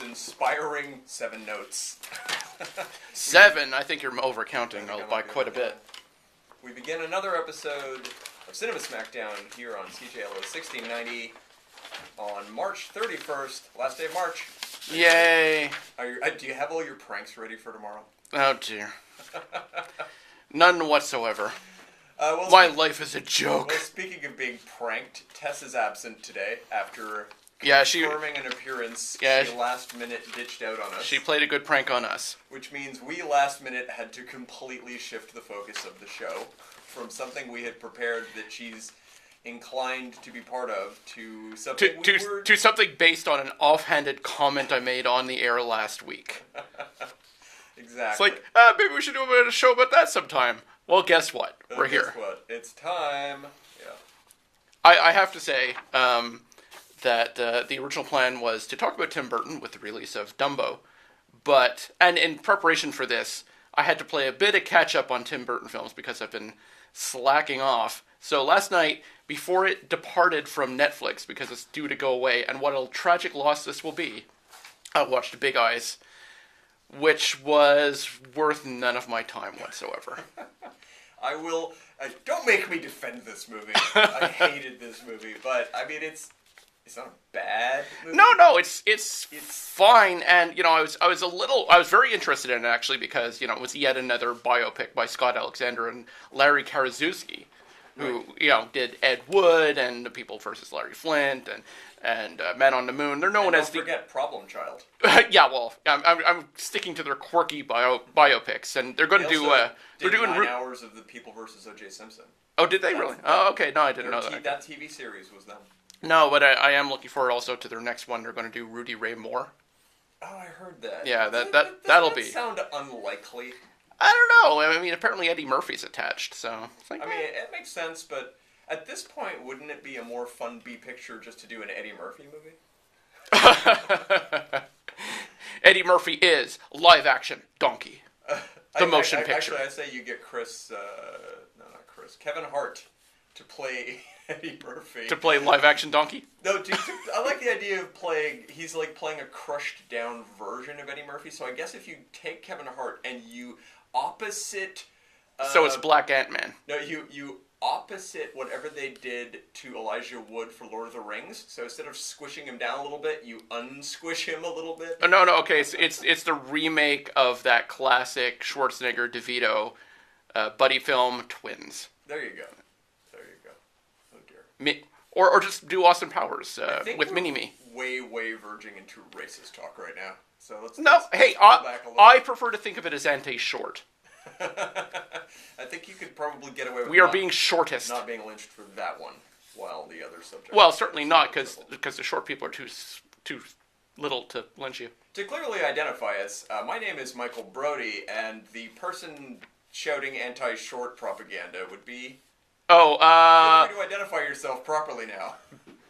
inspiring 7 notes. 7? I think you're overcounting by quite a bit. We begin another episode of Cinema Smackdown here on CJLO 1690 on March 31st, last day of March. Yay! Do you have all your pranks ready for tomorrow? Oh dear. None whatsoever. My life is a joke. Well, speaking of being pranked, Tess is absent today after confirming an appearance. She last minute ditched out on us. She played a good prank on us. Which means we last minute had to completely shift the focus of the show from something we had prepared that she's inclined to be part of to something to something based on an offhanded comment I made on the air last week. Exactly. It's like, maybe we should do a show about that sometime. Well, guess what? We're here. Guess what? It's time. Yeah. I have to say that the original plan was to talk about Tim Burton with the release of Dumbo, and in preparation for this, I had to play a bit of catch-up on Tim Burton films because I've been slacking off. So last night, before it departed from Netflix, because it's due to go away, and what a tragic loss this will be, I watched Big Eyes, which was worth none of my time whatsoever. Don't make me defend this movie. I hated this movie, but I mean, it's not a bad movie. No, it's fine, and I was very interested in it actually because it was yet another biopic by Scott Alexander and Larry Karaszewski, who did Ed Wood and The People vs. Larry Flint and Man on the Moon. They're known as don't forget Problem Child. Yeah, well, I'm sticking to their quirky biopics, and they're going to do. They're doing 9 hours of The People vs. O.J. Simpson. Oh, did they really? Oh, okay. No, I didn't know that. That TV series was them. No, but I am looking forward also to their next one. They're going to do Rudy Ray Moore. Oh, I heard that. Yeah, that'll be. Sound unlikely. I don't know. I mean, apparently Eddie Murphy's attached, so it's like. I mean, it makes sense, but at this point, wouldn't it be a more fun B picture just to do an Eddie Murphy movie? Eddie Murphy is live action Donkey, the motion picture. Actually, I say you get Kevin Hart to play Eddie Murphy. To play live action Donkey? No, I like the idea of he's like playing a crushed down version of Eddie Murphy, so I guess if you take Kevin Hart and you opposite... so it's Black Ant-Man. No, you opposite whatever they did to Elijah Wood for Lord of the Rings. So instead of squishing him down a little bit, you unsquish him a little bit. Oh, no, okay. It's the remake of that classic Schwarzenegger DeVito buddy film Twins. There you go. Oh dear. Or just do Austin Powers with Mini-Me. Way verging into racist talk right now. So let's go back a little. I prefer to think of it as anti-short. I think you could probably get away with we are being shortest. Not being lynched for that one, while the other subject... Well, certainly not, because the short people are too little to lynch you. To clearly identify us, my name is Michael Brody, and the person shouting anti-short propaganda would be... feel free to identify yourself properly now.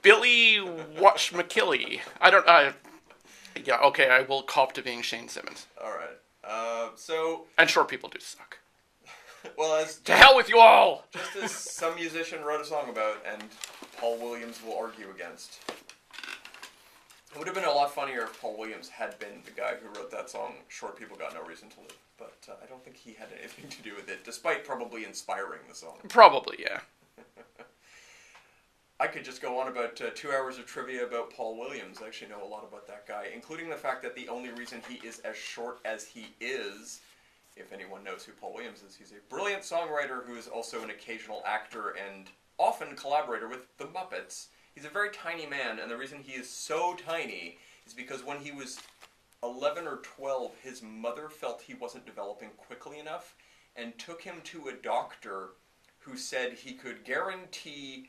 Billy Watch McKilly. Yeah, okay, I will cop to being Shane Simmons. Alright. And short people do suck. Well, to hell with you all! Just as some musician wrote a song about, and Paul Williams will argue against. It would have been a lot funnier if Paul Williams had been the guy who wrote that song, Short People Got No Reason to Live. But I don't think he had anything to do with it, despite probably inspiring the song. Probably, yeah. I could just go on about 2 hours of trivia about Paul Williams. I actually know a lot about that guy, including the fact that the only reason he is as short as he is, if anyone knows who Paul Williams is, he's a brilliant songwriter who is also an occasional actor and often collaborator with the Muppets. He's a very tiny man, and the reason he is so tiny is because when he was 11 or 12, his mother felt he wasn't developing quickly enough and took him to a doctor who said he could guarantee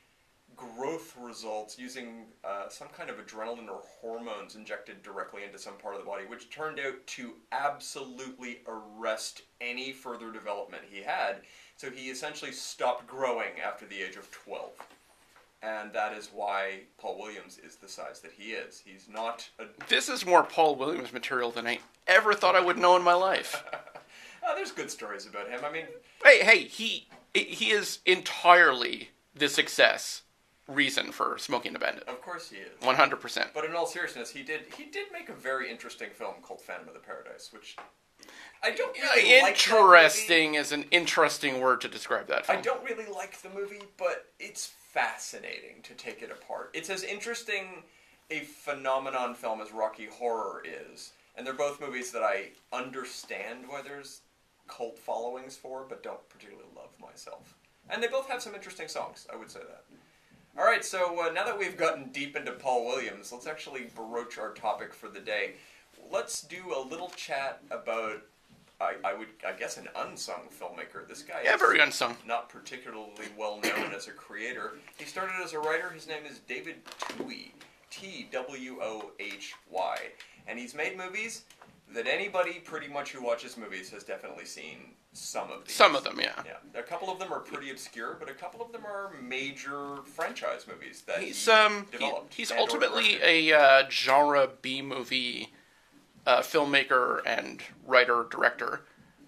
growth results using some kind of adrenaline or hormones injected directly into some part of the body, which turned out to absolutely arrest any further development he had. So he essentially stopped growing after the age of 12. And that is why Paul Williams is the size that he is. He's not a... This is more Paul Williams material than I ever thought I would know in my life. There's good stories about him. I mean... Hey, he is entirely the success reason for smoking a bandit. Of course he is. 100%. But in all seriousness, he did make a very interesting film called Phantom of the Paradise, which I don't really like. Interesting is an interesting word to describe that film. I don't really like the movie, but it's fascinating to take it apart. It's as interesting a phenomenon film as Rocky Horror is, and they're both movies that I understand why there's cult followings for, but don't particularly love myself. And they both have some interesting songs, I would say that. Alright, so now that we've gotten deep into Paul Williams, let's actually broach our topic for the day. Let's do a little chat about, I guess, an unsung filmmaker. This guy is very unsung. Not particularly well known as a creator. He started as a writer. His name is David Twohy. Twohy. And he's made movies that anybody pretty much who watches movies has definitely seen some of these. Some of them, yeah. Yeah. A couple of them are pretty obscure, but a couple of them are major franchise movies that he's developed. He's ultimately a genre B-movie filmmaker and writer-director.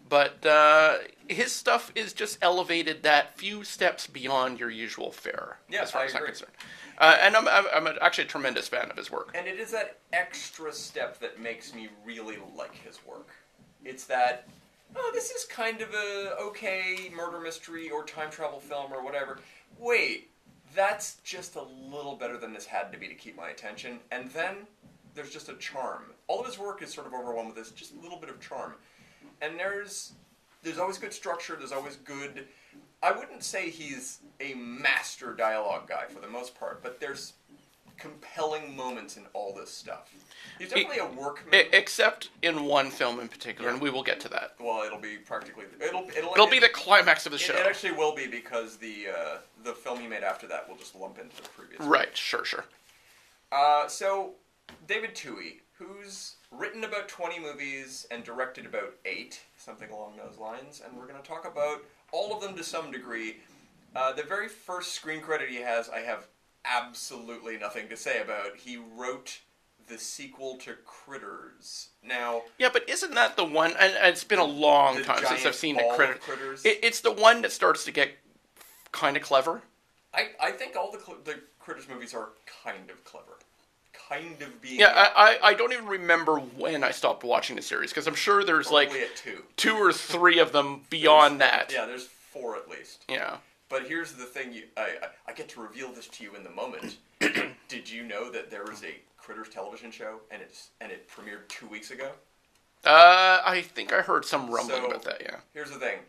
But his stuff is just elevated that few steps beyond your usual fare, as far as I'm concerned. And I'm actually a tremendous fan of his work. And it is that extra step that makes me really like his work. It's that, this is kind of a okay murder mystery or time travel film or whatever. Wait, that's just a little better than this had to be to keep my attention. And then there's just a charm. All of his work is sort of overwhelmed with this just a little bit of charm. And there's always good structure, there's always good... I wouldn't say he's a master dialogue guy for the most part, but there's compelling moments in all this stuff. He's definitely a workman. Except in one film in particular, and we will get to that. Well, it'll be practically... It'll be the climax of the show. It actually will be, because the film he made after that will just lump into the previous one. Right, sure. So, David Twohy, who's written about 20 movies and directed about 8, something along those lines, and we're going to talk about all of them to some degree. The very first screen credit he has, I have absolutely nothing to say about. He wrote the sequel to Critters. Now... Yeah, but isn't that the one... And it's been a long time since I've seen the Critters. It's the one that starts to get kind of clever. I think all the Critters movies are kind of clever. Kind of being... Yeah, I don't even remember when I stopped watching the series, because I'm sure there's probably like at 2 or 3 of them beyond that. Yeah, there's 4 at least. Yeah. But here's the thing, I get to reveal this to you in the moment. Did you know that there was a Critters television show, and it premiered 2 weeks ago? I think I heard some rumbling about that, yeah. Here's the thing.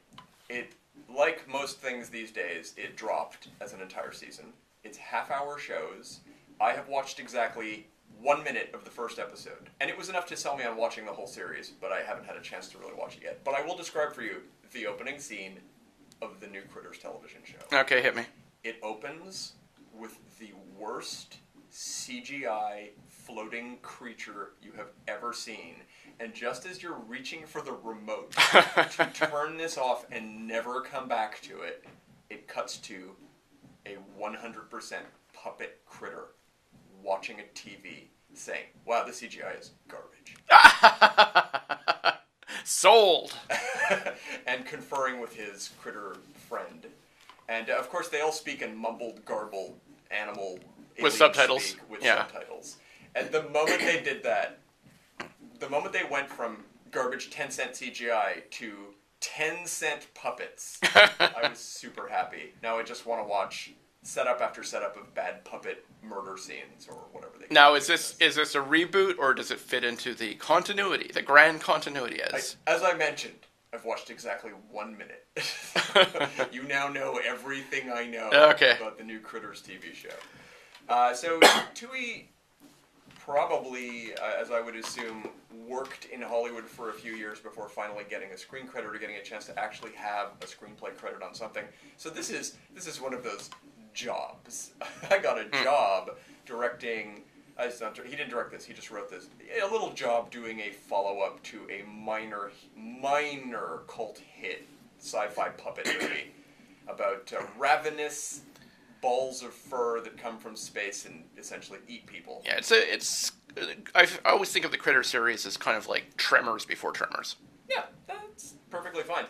It, like most things these days, it dropped as an entire season. It's half-hour shows. I have watched exactly 1 minute of the first episode, and it was enough to sell me on watching the whole series, but I haven't had a chance to really watch it yet. But I will describe for you the opening scene of the new Critters television show. Okay, hit me. It opens with the worst CGI floating creature you have ever seen, and just as you're reaching for the remote to turn this off and never come back to it, it cuts to a 100% puppet critter watching a TV saying, wow, the CGI is garbage. Sold! And conferring with his critter friend. And, of course, they all speak in mumbled, garbled, animal... With subtitles. With subtitles. And the moment they did that, the moment they went from garbage 10-cent CGI to 10-cent puppets, I was super happy. Now I just want to watch... setup after setup of bad puppet murder scenes or whatever they Now, is this a reboot, or does it fit into the continuity, the grand continuity? As I mentioned, I've watched exactly 1 minute. You now know everything I know about the new Critters TV show. So, Twohy probably, as I would assume, worked in Hollywood for a few years before finally getting a screen credit or getting a chance to actually have a screenplay credit on something. So this is one of those jobs. I got a job directing... he didn't direct this, he just wrote this. A little job doing a follow-up to a minor cult hit sci-fi puppet movie about ravenous balls of fur that come from space and essentially eat people. Yeah, I always think of the Critter series as kind of like Tremors before Tremors. Yeah, that's perfectly fine.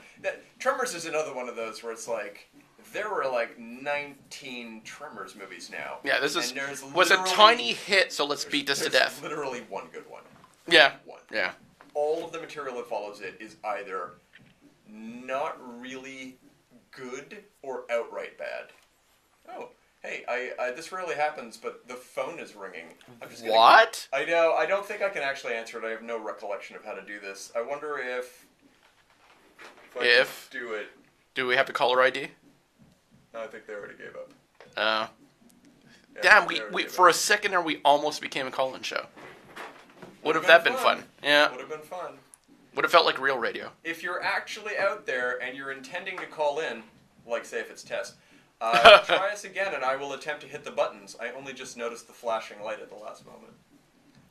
Tremors is another one of those where it's like, there were like 19 Tremors movies now. Yeah, this was a literally- tiny hit, so let's beat this to there's death. literally one good one. Yeah. One. Yeah. All of the material that follows it is either not really good or outright bad. Oh, hey, I this rarely happens, but the phone is ringing. What? I know. I don't think I can actually answer it. I have no recollection of how to do this. I wonder if I can do it. Do we have the caller ID? I think they already gave up. Yeah, Yeah, damn, they already we gave for up. a second there we almost became a call-in show. Would have Would've that been been fun. fun? Yeah. Would have been fun. Would have felt like real radio. If you're actually out there and you're intending to call in, like say if it's Tess, try us again and I will attempt to hit the buttons. I only just noticed the flashing light at the last moment.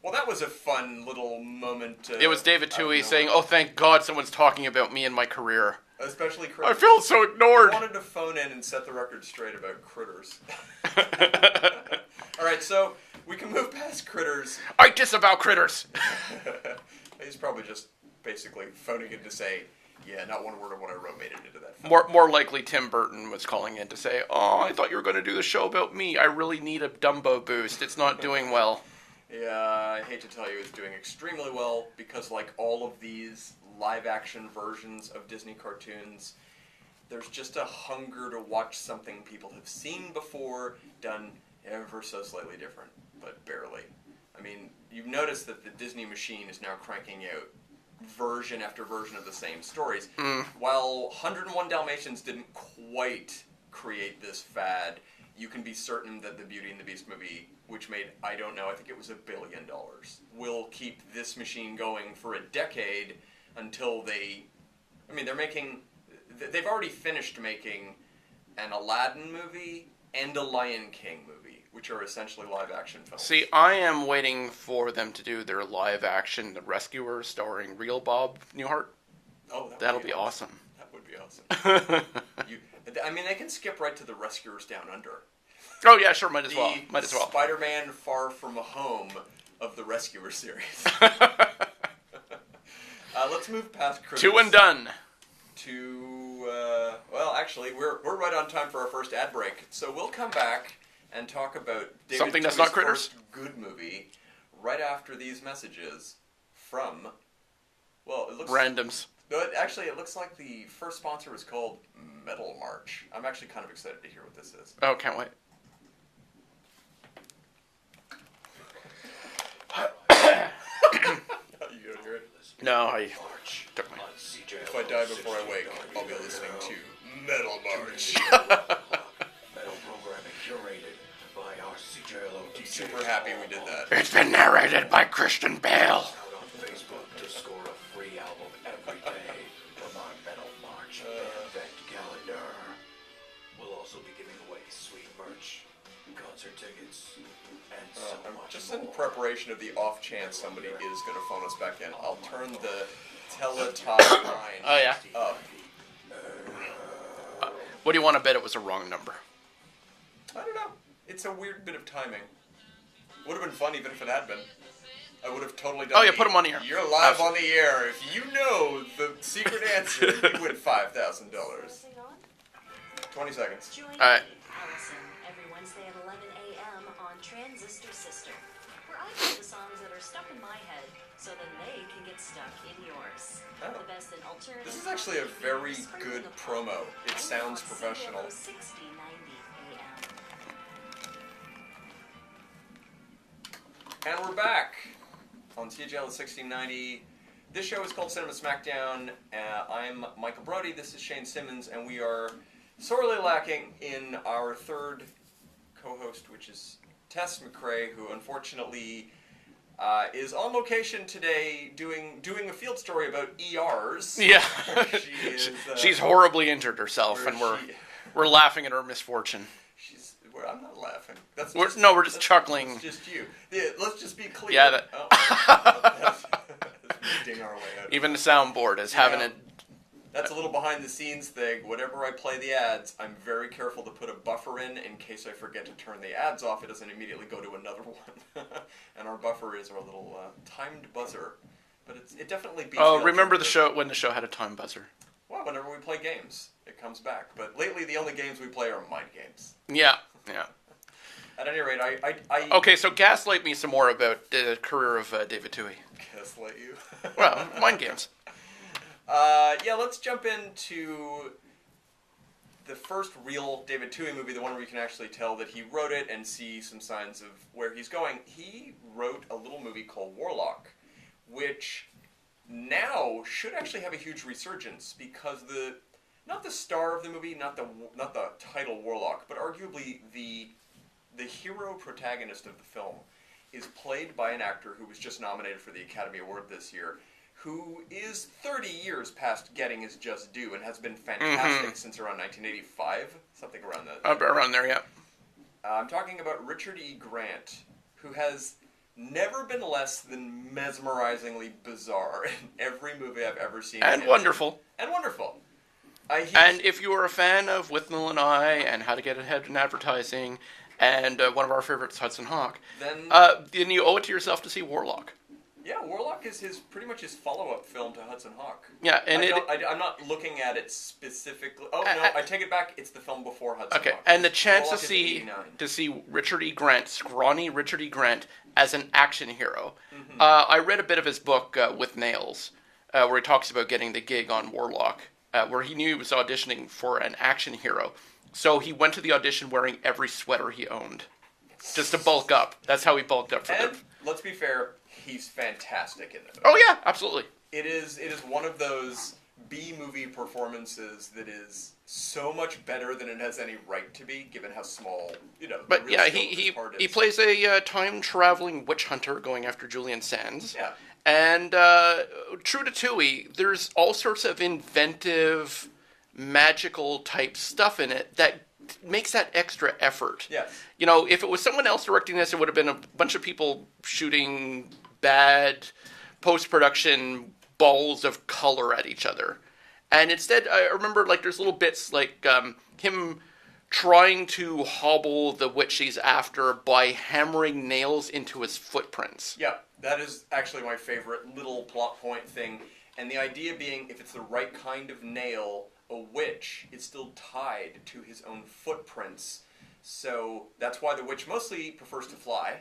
Well, that was a fun little moment. It was David Twohy saying, "Oh, thank God someone's talking about me and my career. Especially I critters. feel so ignored." I wanted to phone in and set the record straight about critters. All right, so we can move past critters. I disavow critters. He's probably just basically phoning in to say, yeah, not one word of what I wrote made it into that phone. More likely, Tim Burton was calling in to say, "Oh, I thought you were going to do the show about me. I really need a Dumbo boost. It's not doing well." Yeah, I hate to tell you, it's doing extremely well because, like all of these live-action versions of Disney cartoons, there's just a hunger to watch something people have seen before, done ever so slightly different, but barely. I mean, you've noticed that the Disney machine is now cranking out version after version of the same stories. While 101 Dalmatians didn't quite create this fad, you can be certain that the Beauty and the Beast movie, which made, I don't know, I think it was $1 billion, will keep this machine going for a decade until they've already finished making an Aladdin movie and a Lion King movie, which are essentially live-action films. See, I am waiting for them to do their live-action The Rescuers starring real Bob Newhart. Oh, That'll be awesome. That would be awesome. They can skip right to The Rescuers Down Under. Oh, yeah, sure, might as well. Spider-Man Far From Home of the Rescuer series. Let's move past critters. Two and done. Actually, we're right on time for our first ad break. So we'll come back and talk about David Something that's Twohy's not critters? first good movie right after these messages from, it looks... Randoms. No, it looks like the first sponsor was called Metal March. I'm actually kind of excited to hear what this is. Oh, can't wait. You gonna hear it? No, I took my... If I die before I wake, I'll be listening to Metal March. Metal programming curated by our CJLO. I'm super happy we did that. It's been narrated by Christian Bale. Out on Facebook to score a free album every day from our Metal March event calendar. We'll also be giving away sweet merch, concert tickets, and so much Just more. in preparation of the off chance somebody is going to phone us back in, I'll turn the Teletop line Oh, yeah? up. What do you want to bet it was a wrong number? I don't know. It's a weird bit of timing. Would have been fun even if it had been. I would have totally done. Oh, yeah, put 'em on the air. You're live on the air. If you know the secret answer, you win $5,000. 20 seconds. Join All right. me, Allison, every Wednesday at 11 a.m. on Transistor Sister, where I play the songs that are stuck in my head so then they can get stuck in yours. Oh. The best in alternative. This is actually a very good promo. It sounds professional. 6090 a.m. And we're back on CGL 1690. This show is called Cinema Smackdown. I'm Michael Brody. This is Shane Simmons, and we are sorely lacking in our third co-host, which is Tess McCrae, who unfortunately is on location today doing a field story about ERs. Yeah. She is, She's horribly injured herself, and we're laughing at her misfortune. I'm not laughing. We're just chuckling. It's just you. Yeah, let's just be clear. Yeah, that's ding our way out. Even the soundboard is having a... That's a little behind the scenes thing. Whenever I play the ads, I'm very careful to put a buffer in case I forget to turn the ads off. It doesn't immediately go to another one. And our buffer is our little timed buzzer. But it definitely beats... Oh, remember the show when the show had a time buzzer? Well, whenever we play games, it comes back. But lately, the only games we play are mind games. Yeah. At any rate, I Okay, so gaslight me some more about the career of David Twohy. gaslight you. Well, mind games. Yeah, let's jump into the first real David Twohy movie, the one where you can actually tell that he wrote it and see some signs of where he's going. He wrote a little movie called Warlock, which now should actually have a huge resurgence because not the star of the movie, not the title Warlock, but arguably the hero protagonist of the film is played by an actor who was just nominated for the Academy Award this year, who is 30 years past getting his just due and has been fantastic since around 1985, something around that. Around there, yeah. I'm talking about Richard E. Grant, who has never been less than mesmerizingly bizarre in every movie I've ever seen. And wonderful. And wonderful. And if you are a fan of Withnail and I and How to Get Ahead in Advertising and one of our favorites, Hudson Hawk, then you owe it to yourself to see Warlock. Yeah, Warlock is pretty much his follow-up film to Hudson Hawk. Yeah, and I'm not looking at it specifically. Oh, no, I take it back. It's the film before Hudson Hawk. Okay, and the chance Warlock to see Richard E. Grant, scrawny Richard E. Grant, as an action hero. I read a bit of his book, With Nails, where he talks about getting the gig on Warlock, where he knew he was auditioning for an action hero. So he went to the audition wearing every sweater he owned, just to bulk up. That's how he bulked up for And the... let's be fair, he's fantastic in it. Oh yeah, absolutely. It is one of those B-movie performances that is so much better than it has any right to be, given how small, But yeah, he plays a time-traveling witch hunter going after Julian Sands. Yeah. And true to Twohy, there's all sorts of inventive, magical type stuff in it that makes that extra effort. Yes. If it was someone else directing this, it would have been a bunch of people shooting bad post-production balls of color at each other. And instead, I remember, there's little bits like him trying to hobble the witch he's after by hammering nails into his footprints. Yeah, that is actually my favorite little plot point thing. And the idea being, if it's the right kind of nail, a witch is still tied to his own footprints. So that's why the witch mostly prefers to fly,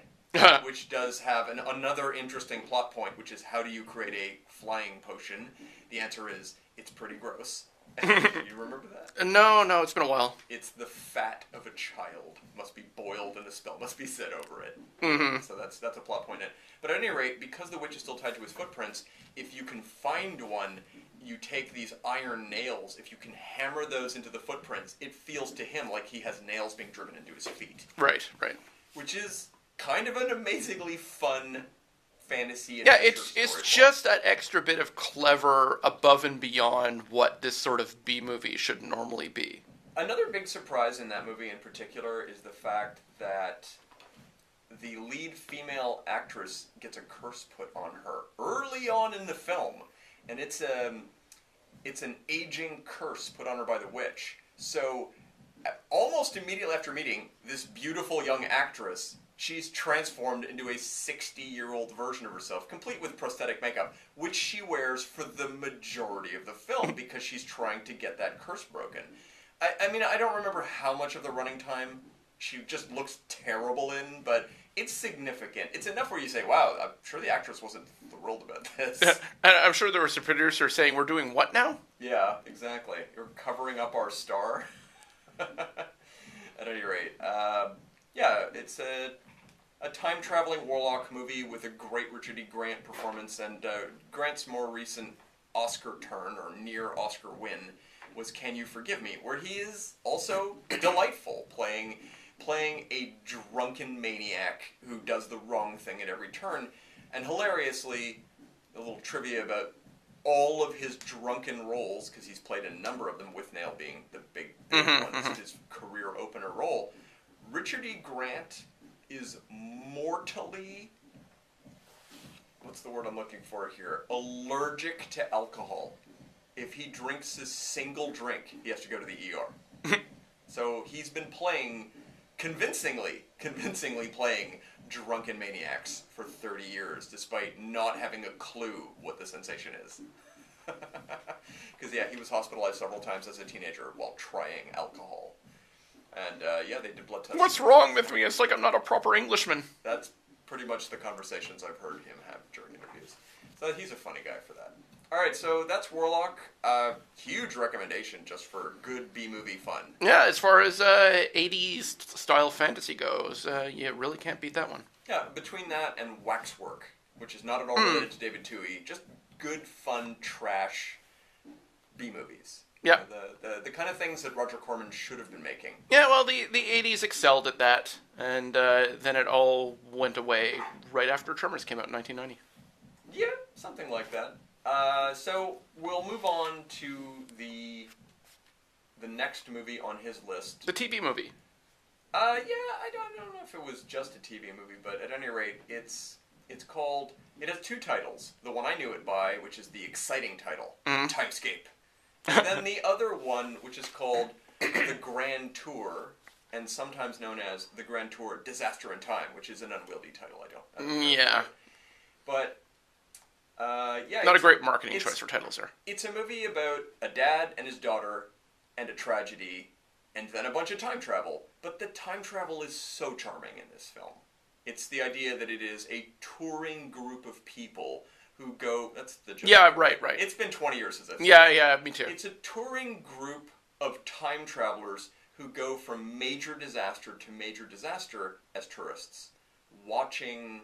which does have another interesting plot point, which is how do you create a flying potion? The answer is, it's pretty gross. You remember that? No, it's been a while. It's the fat of a child. Must be boiled and a spell must be said over it. So that's a plot point in it. But at any rate, because the witch is still tied to his footprints, if you can find one, you take these iron nails. If you can hammer those into the footprints, it feels to him like he has nails being driven into his feet. Right. Which is kind of an amazingly fun fantasy. Yeah, it's just that extra bit of clever above and beyond what this sort of B-movie should normally be. Another big surprise in that movie in particular is the fact that the lead female actress gets a curse put on her early on in the film, and it's an aging curse put on her by the witch. So almost immediately after meeting this beautiful young actress, she's transformed into a 60-year-old version of herself, complete with prosthetic makeup, which she wears for the majority of the film because she's trying to get that curse broken. I mean, I don't remember how much of the running time she just looks terrible in, but it's significant. It's enough where you say, wow, I'm sure the actress wasn't thrilled about this. And I'm sure there was a producer saying, we're doing what now? Yeah, exactly. You're covering up our star. At any rate, it's a time-traveling warlock movie with a great Richard E. Grant performance, and Grant's more recent Oscar turn, or near Oscar win, was Can You Forgive Me, where he is also delightful, playing a drunken maniac who does the wrong thing at every turn. And hilariously, a little trivia about all of his drunken roles, because he's played a number of them, Withnail being the big one, his career opener role. Richard E. Grant is mortally, what's the word I'm looking for here, allergic to alcohol. If he drinks a single drink, he has to go to the ER. So he's been convincingly playing drunken maniacs for 30 years, despite not having a clue what the sensation is. Because, yeah, he was hospitalized several times as a teenager while trying alcohol. And, yeah, they did blood tests. What's wrong with me? It's like I'm not a proper Englishman. That's pretty much the conversations I've heard him have during interviews. So he's a funny guy for that. All right, so that's Warlock. Huge recommendation just for good B-movie fun. Yeah, as far as 80s style fantasy goes, you really can't beat that one. Yeah, between that and Waxwork, which is not at all related to David Twohy, just good, fun, trash B-movies. Yeah. The kind of things that Roger Corman should have been making. Yeah, well, the 80s excelled at that, and then it all went away right after Tremors came out in 1990. Yeah, something like that. So we'll move on to the next movie on his list. The TV movie. Yeah, I don't know if it was just a TV movie, but at any rate, it's called. It has two titles. The one I knew it by, which is the exciting title, Timescape, and then the other one, which is called The Grand Tour, and sometimes known as The Grand Tour: Disaster in Time, which is an unwieldy title. I don't know. Yeah. But. Yeah, not a great marketing choice for titles there. It's a movie about a dad and his daughter and a tragedy and then a bunch of time travel. But the time travel is so charming in this film. It's the idea that it is a touring group of people who go... That's the joke. Yeah, right. It's been 20 years since I've seen it. Yeah, me too. It's a touring group of time travelers who go from major disaster to major disaster as tourists, watching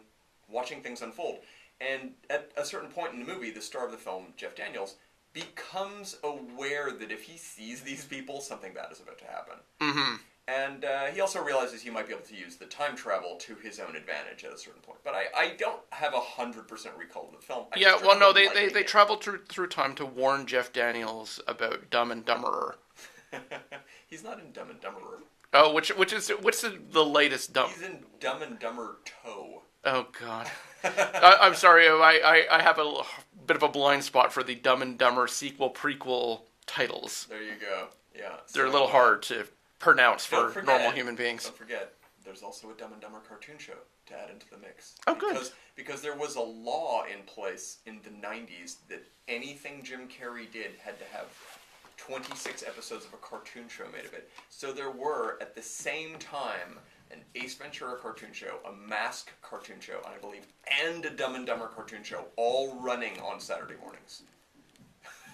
things unfold. And at a certain point in the movie, the star of the film, Jeff Daniels, becomes aware that if he sees these people, something bad is about to happen. Mm-hmm. And he also realizes he might be able to use the time travel to his own advantage at a certain point. But I don't have 100% recall of the film. They traveled through time to warn Jeff Daniels about Dumb and Dumberer. He's not in Dumb and Dumberer. Oh, what's the latest Dumb? He's in Dumb and Dumber 2. Oh, God. I'm sorry, I have a bit of a blind spot for the Dumb and Dumber prequel titles. There you go, yeah. They're a little hard to pronounce for normal human beings. Don't forget, there's also a Dumb and Dumber cartoon show to add into the mix. Oh, good. Because there was a law in place in the 90s that anything Jim Carrey did had to have 26 episodes of a cartoon show made of it. So there were, at the same time, an Ace Ventura cartoon show, a Mask cartoon show, I believe, and a Dumb and Dumber cartoon show, all running on Saturday mornings.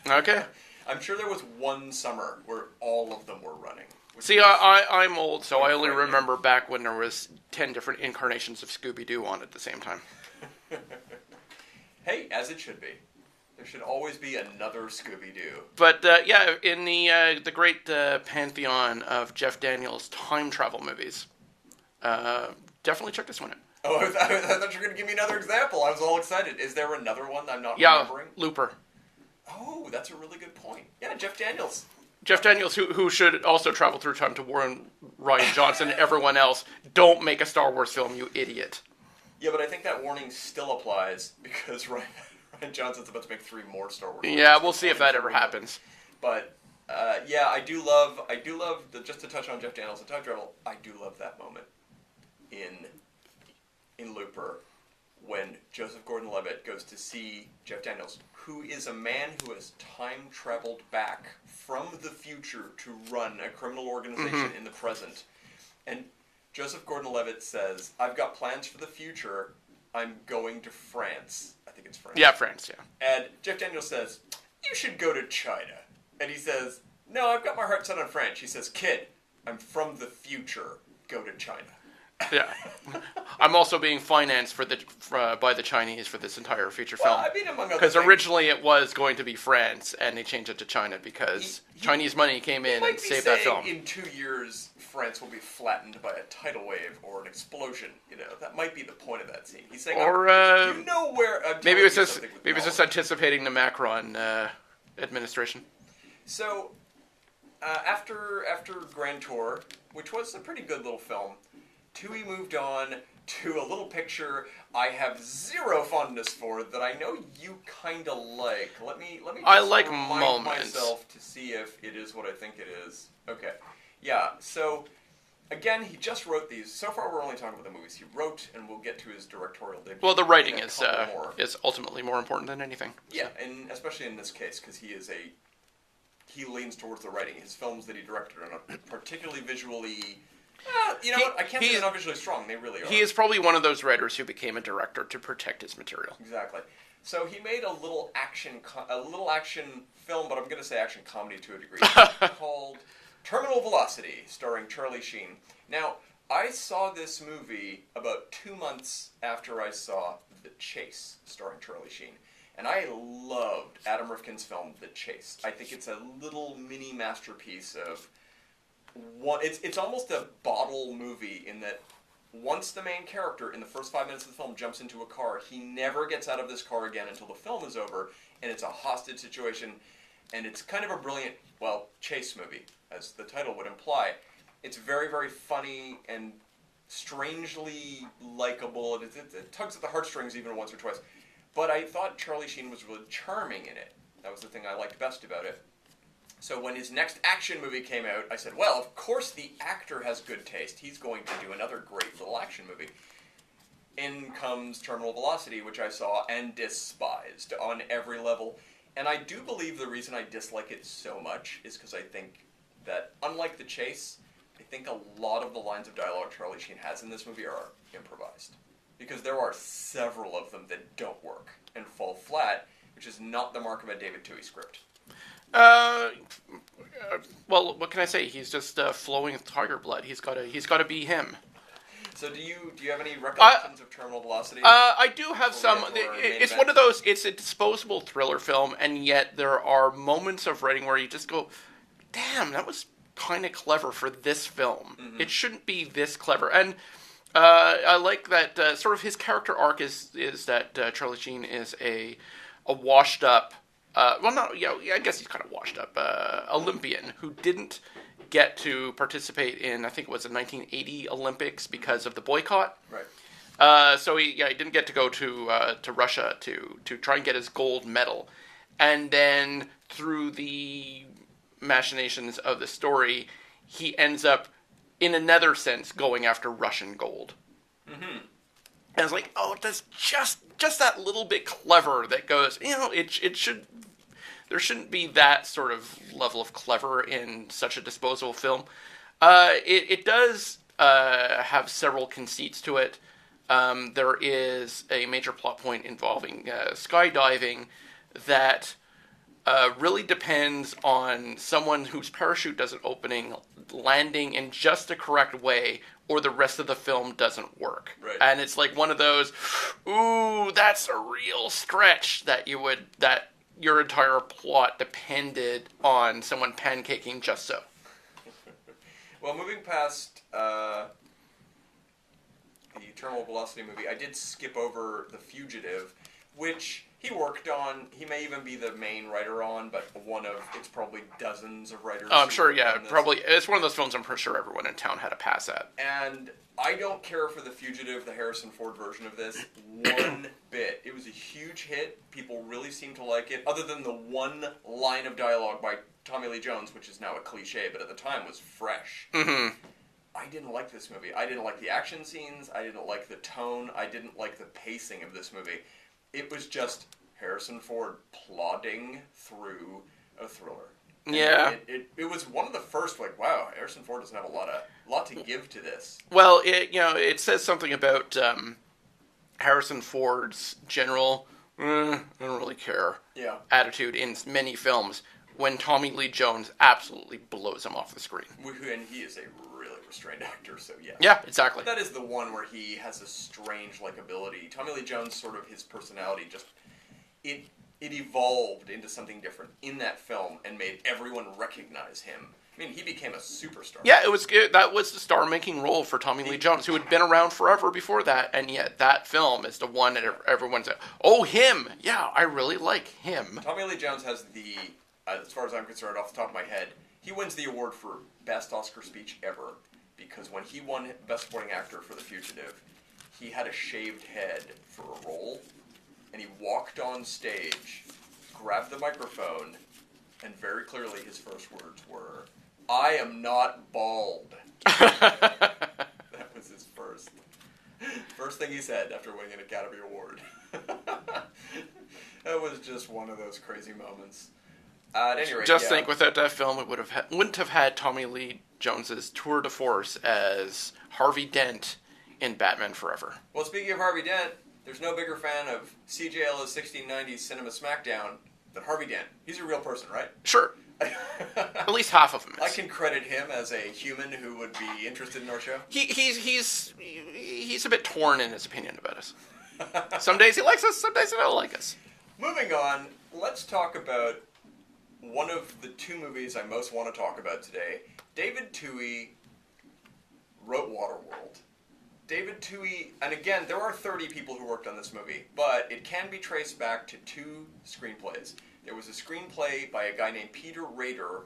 Okay. I'm sure there was one summer where all of them were running. See, I'm old, so I only remember back when there was 10 different incarnations of Scooby-Doo on at the same time. Hey, as it should be. There should always be another Scooby-Doo. But, yeah, in the great pantheon of Jeff Daniels' time travel movies, definitely check this one out. Oh, I thought you were going to give me another example. I was all excited. Is there another one I'm not remembering? Yeah, Looper. Oh, that's a really good point. Yeah, Jeff Daniels. Jeff Daniels, who should also travel through time to warn Rian Johnson and everyone else, don't make a Star Wars film, you idiot. Yeah, but I think that warning still applies because Rian Johnson's about to make 3 more Star Wars movies. Yeah, we'll see if that ever happens. But, yeah, I do love, just to touch on Jeff Daniels and time travel, I do love that moment in Looper when Joseph Gordon-Levitt goes to see Jeff Daniels, who is a man who has time traveled back from the future to run a criminal organization in the present. And Joseph Gordon-Levitt says, I've got plans for the future. I'm going to France. I think it's France. Yeah, France, yeah. And Jeff Daniels says, you should go to China. And he says, no, I've got my heart set on French. He says, kid, I'm from the future. Go to China. Yeah. I'm also being financed by the Chinese for this entire feature film. I mean, among other because things, originally it was going to be France, and they changed it to China because Chinese money came in and saved that film. In 2 years, France will be flattened by a tidal wave or an explosion. You know, that might be the point of that scene. He's saying, you know where... maybe it's just anticipating the Macron administration. So, after Grand Tour, which was a pretty good little film, Twohy moved on to a little picture I have zero fondness for that I know you kind of like. Let me just remind myself to see if it is what I think it is. Okay. Yeah, so again, he just wrote these. So far, we're only talking about the movies he wrote, and we'll get to his directorial debut. Well, the writing in a is couple more. ultimately more important than anything. Yeah, and especially in this case, because he leans towards the writing. His films that he directed are not particularly visually. What? I can't say they're not visually strong. They really are. He is probably one of those writers who became a director to protect his material. Exactly. So he made a little action film, but I'm going to say action comedy to a degree, called Terminal Velocity, starring Charlie Sheen. Now, I saw this movie about 2 months after I saw The Chase, starring Charlie Sheen. And I loved Adam Rifkin's film, The Chase. I think it's a little mini masterpiece of one. It's almost a bottle movie in that once the main character in the first 5 minutes of the film jumps into a car, he never gets out of this car again until the film is over, and it's a hostage situation, and it's kind of a brilliant, chase movie, as the title would imply. It's very, very funny and strangely likable. It tugs at the heartstrings even once or twice. But I thought Charlie Sheen was really charming in it. That was the thing I liked best about it. So when his next action movie came out, I said, well, of course the actor has good taste. He's going to do another great little action movie. In comes Terminal Velocity, which I saw and despised on every level. And I do believe the reason I dislike it so much is because I think that, unlike The Chase, I think a lot of the lines of dialogue Charlie Sheen has in this movie are improvised. Because there are several of them that don't work and fall flat, which is not the mark of a David Twohy script. Well, what can I say? He's just flowing with tiger blood. He's got to be him. So do you have any recollections of Terminal Velocity? I do have some. It's one of those. It's a disposable thriller film, and yet there are moments of writing where you just go, "Damn, that was kind of clever for this film. Mm-hmm. It shouldn't be this clever." And I like that sort of his character arc is that Charlie Sheen is a washed up. I guess he's kind of washed up Olympian who didn't get to participate in, I think it was the 1980 Olympics because of the boycott. Right. So he didn't get to go to Russia to try and get his gold medal, and then through the machinations of the story, he ends up, in another sense, going after Russian gold. Mm-hmm. And it's like, oh, that's just that little bit clever that goes, it should. There shouldn't be that sort of level of clever in such a disposable film. It does have several conceits to it. There is a major plot point involving skydiving that really depends on someone whose parachute doesn't opening landing in just the correct way, or the rest of the film doesn't work. Right. And it's like one of those, ooh, that's a real stretch that your entire plot depended on someone pancaking just so. Well, moving past the Terminal Velocity movie, I did skip over The Fugitive, which he worked on. He may even be the main writer on, but it's probably dozens of writers. Oh, I'm sure, yeah. Probably. It's one of those films I'm pretty sure everyone in town had a pass at. And I don't care for The Fugitive, the Harrison Ford version of this, one bit. It was a huge hit. People really seemed to like it, other than the one line of dialogue by Tommy Lee Jones, which is now a cliche, but at the time was fresh. Mm-hmm. I didn't like this movie. I didn't like the action scenes. I didn't like the tone. I didn't like the pacing of this movie. It was just Harrison Ford plodding through a thriller. And yeah. It was one of the first, wow, Harrison Ford doesn't have a lot to give to this. Well, it says something about Harrison Ford's general, I don't really care attitude in many films when Tommy Lee Jones absolutely blows him off the screen. And he is a really restrained actor, so yeah. Yeah, exactly. That is the one where he has a strange likability. Tommy Lee Jones, sort of his personality, just it evolved into something different in that film and made everyone recognize him. I mean, he became a superstar. Yeah, that was the star-making role for Tommy Lee Jones, who had been around forever before that, and yet that film is the one that everyone said, oh, him! Yeah, I really like him. Tommy Lee Jones has as far as I'm concerned, off the top of my head, he wins the award for Best Oscar Speech Ever, because when he won Best Supporting Actor for The Fugitive, he had a shaved head for a role, and he walked on stage, grabbed the microphone, and very clearly his first words were, "I am not bald." That was his first thing he said after winning an Academy Award. That was just one of those crazy moments. At any rate, Just think, without that film, it wouldn't have had Tommy Lee Jones's tour de force as Harvey Dent in Batman Forever. Well, speaking of Harvey Dent, there's no bigger fan of CJL's 1690s Cinema Smackdown than Harvey Dent. He's a real person, right? Sure. At least half of them is. I can credit him as a human who would be interested in our show. He's a bit torn in his opinion about us. Some days he likes us, some days he don't like us. Moving on, let's talk about one of the two movies I most want to talk about today. David Twohy wrote Waterworld. David Twohy, and again, there are 30 people who worked on this movie, but it can be traced back to two screenplays. There was a screenplay by a guy named Peter Rader,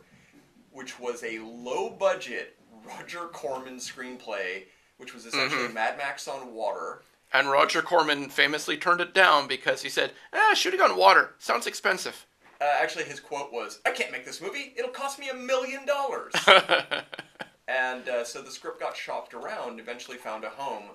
which was a low-budget Roger Corman screenplay, which was essentially Mad Max on water. And Roger Corman famously turned it down because he said, shooting on water sounds expensive. Actually, his quote was, "I can't make this movie. It'll cost me $1 million." And so the script got shopped around, eventually found a home.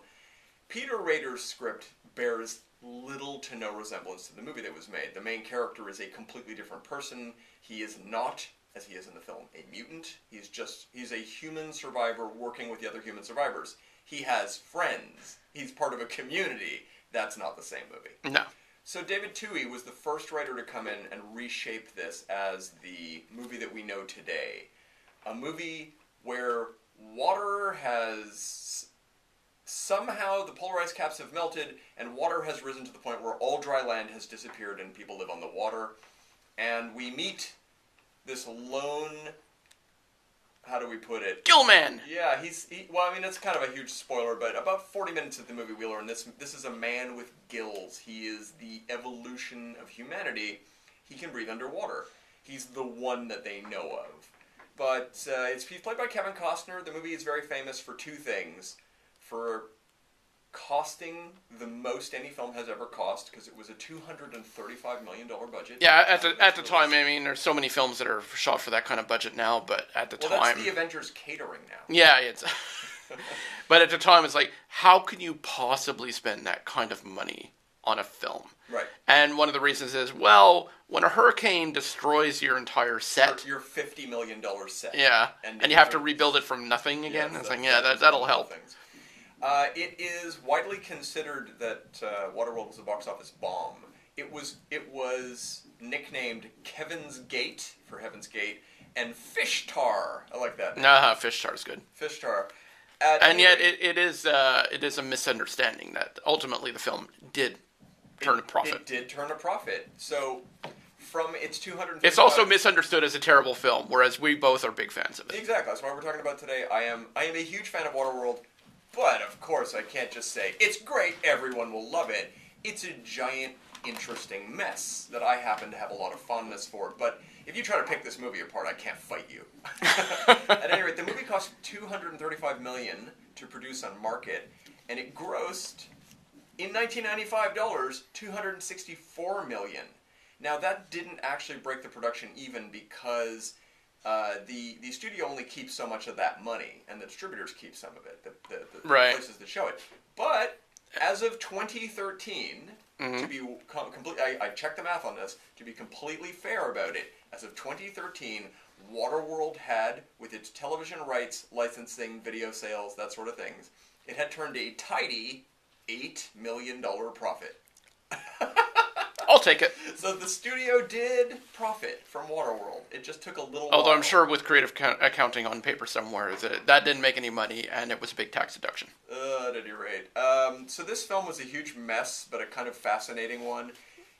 Peter Rader's script bears little to no resemblance to the movie that was made. The main character is a completely different person. He is not, as he is in the film, a mutant. He's a human survivor working with the other human survivors. He has friends. He's part of a community. That's not the same movie. No. So David Twohy was the first writer to come in and reshape this as the movie that we know today. A movie where water has... Somehow the polar ice caps have melted and water has risen to the point where all dry land has disappeared and people live on the water. And we meet this lone... How do we put it? Gillman! Yeah, well, I mean, it's kind of a huge spoiler, but about 40 minutes of the movie, we learn this is a man with gills. He is the evolution of humanity. He can breathe underwater. He's the one that they know of. But he's played by Kevin Costner. The movie is very famous for two things. For costing the most any film has ever cost, because it was a $235 million budget. Yeah, at the time, I mean, there's so many films that are shot for that kind of budget now, but at the time... Well, that's the Avengers catering now. Yeah, it's... But at the time, it's like, how can you possibly spend that kind of money on a film? Right. And one of the reasons is, well, when a hurricane destroys your entire set... Your $50 million set. Yeah, and you have to rebuild it from nothing again. Yeah, it's like, yeah, that'll help. Things. It is widely considered that Waterworld was a box office bomb. It was nicknamed Kevin's Gate, for Heaven's Gate, and Fish Tar. I like that. Nah, Fish Tar's good. Fish Tar. And yet it is a misunderstanding that ultimately the film did turn a profit. It did turn a profit. So from its 250. It's also misunderstood as a terrible film, whereas we both are big fans of it. Exactly. That's why we're talking about today. I am a huge fan of Waterworld. But, of course, I can't just say, it's great, everyone will love it. It's a giant, interesting mess that I happen to have a lot of fondness for. But if you try to pick this movie apart, I can't fight you. At any rate, the movie cost $235 million to produce on market, and it grossed, in 1995 dollars, $264 million. Now, that didn't actually break the production even because... the studio only keeps so much of that money, and the distributors keep some of it, the right. places that show it. But as of 2013, to be complete, I checked the math on this, to be completely fair about it, as of 2013, Waterworld had, with its television rights, licensing, video sales, that sort of things, it had turned a tidy $8 million profit. I'll take it. So the studio did profit from Waterworld. It just took a little Although while. I'm sure with creative accounting on paper somewhere that didn't make any money, and it was a big tax deduction. At any rate. So this film was a huge mess, but a kind of fascinating one.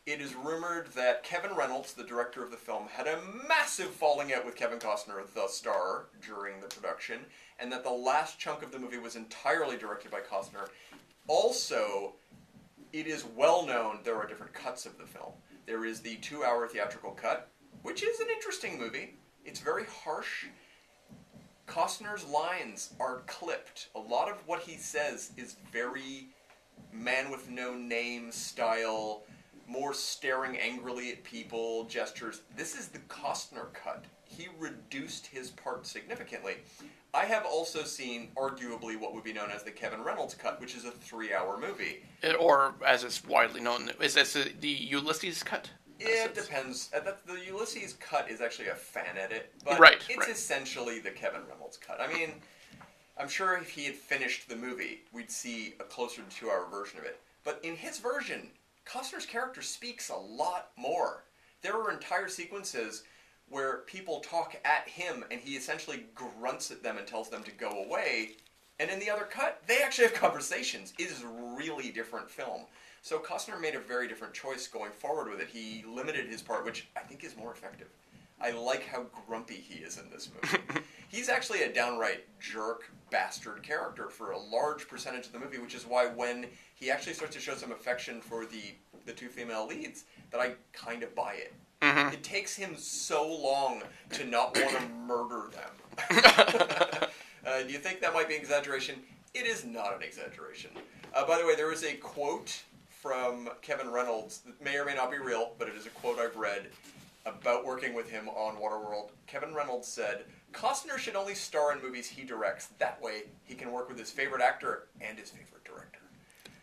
It is rumored that Kevin Reynolds, the director of the film, had a massive falling out with Kevin Costner, the star, during the production, and that the last chunk of the movie was entirely directed by Costner. Also... It is well known there are different cuts of the film. There is the 2-hour theatrical cut, which is an interesting movie. It's very harsh. Costner's lines are clipped. A lot of what he says is very man with no name style, more staring angrily at people, gestures. This is the Costner cut. he reduced his part significantly. I have also seen, arguably, what would be known as the Kevin Reynolds cut, which is a 3-hour movie. Or, as it's widely known, is this the Ulysses cut? It depends. The Ulysses cut is actually a fan edit, but it's essentially the Kevin Reynolds cut. I mean, I'm sure if he had finished the movie, we'd see a closer to 2-hour version of it. But in his version, Costner's character speaks a lot more. There are entire sequences where people talk at him and he essentially grunts at them and tells them to go away. And in the other cut, they actually have conversations. It is a really different film. So Costner made a very different choice going forward with it. He limited his part, which I think is more effective. I like how grumpy he is in this movie. He's actually a downright jerk, bastard character for a large percentage of the movie, which is why when he actually starts to show some affection for the two female leads, that I kind of buy it. Mm-hmm. It takes him so long to not want to murder them. Do you think that might be an exaggeration? It is not an exaggeration. By the way, there is a quote from Kevin Reynolds that may or may not be real, but it is a quote I've read about working with him on Waterworld. Kevin Reynolds said, "Costner should only star in movies he directs. That way, he can work with his favorite actor and his favorite director."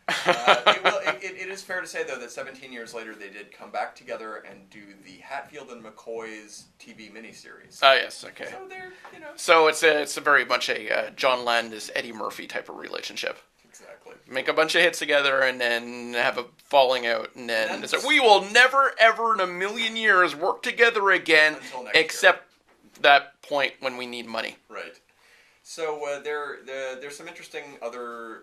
It is fair to say, though, that 17 years later, they did come back together and do the Hatfield and McCoy's TV miniseries. Oh, yes, okay. So they're, So it's a very much a John Landis, Eddie Murphy type of relationship. Exactly. Make a bunch of hits together and then have a falling out, and then it's like, we will never, ever in a million years work together again, except that point when we need money. Right. So there's some interesting other...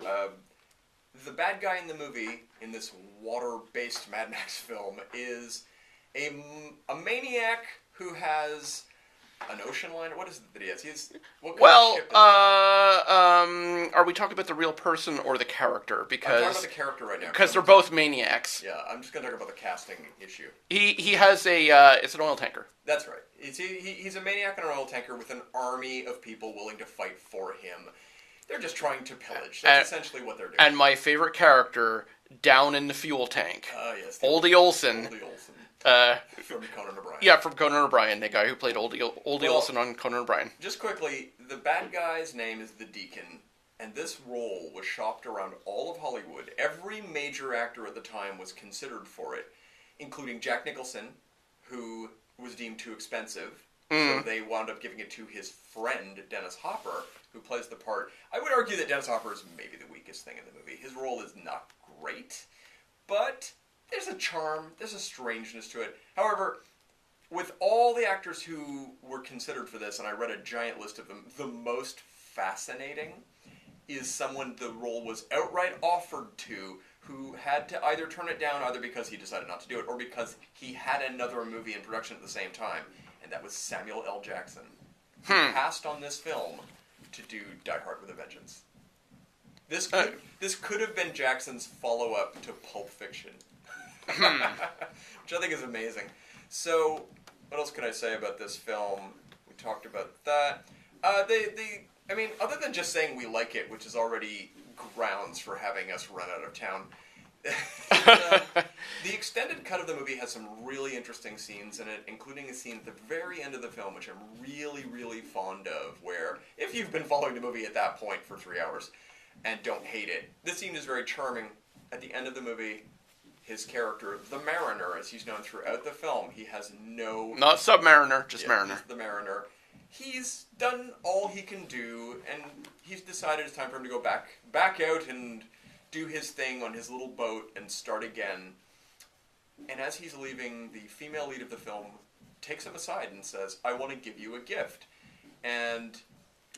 the bad guy in the movie, in this water-based Mad Max film, is a maniac who has an ocean liner. What is it that he has? Are we talking about the real person or the character? Because I'm talking about the character right now. Because they're both maniacs. Yeah, I'm just going to talk about the casting issue. He has it's an oil tanker. That's right. He's a maniac in an oil tanker with an army of people willing to fight for him. They're just trying to pillage. That's essentially what they're doing. And my favorite character, down in the fuel tank. Yes. Oldie Olsen. From Conan O'Brien. Yeah, from Conan O'Brien, the guy who played Oldie Olsen on Conan O'Brien. Just quickly, the bad guy's name is the Deacon, and this role was shopped around all of Hollywood. Every major actor at the time was considered for it, including Jack Nicholson, who was deemed too expensive. So they wound up giving it to his friend, Dennis Hopper, who plays the part. I would argue that Dennis Hopper is maybe the weakest thing in the movie. His role is not great, but there's a charm, there's a strangeness to it. However, with all the actors who were considered for this, and I read a giant list of them, the most fascinating is someone the role was outright offered to, who had to either turn it down, either because he decided not to do it, or because he had another movie in production at the same time. And that was Samuel L. Jackson. He passed on this film to do Die Hard with a Vengeance. This could have been Jackson's follow-up to Pulp Fiction. Which I think is amazing. So, what else can I say about this film? We talked about that. I mean, other than just saying we like it, which is already grounds for having us run out of town, the extended cut of the movie has some really interesting scenes in it, including a scene at the very end of the film, which I'm really, really fond of, where, if you've been following the movie at that point for 3 hours and don't hate it, this scene is very charming. At the end of the movie, his character, the Mariner, as he's known throughout the film, he has no... Not Submariner, just Mariner. He's the Mariner. He's done all he can do, and he's decided it's time for him to go back out and do his thing on his little boat and start again. And as he's leaving, the female lead of the film takes him aside and says, "I want to give you a gift." And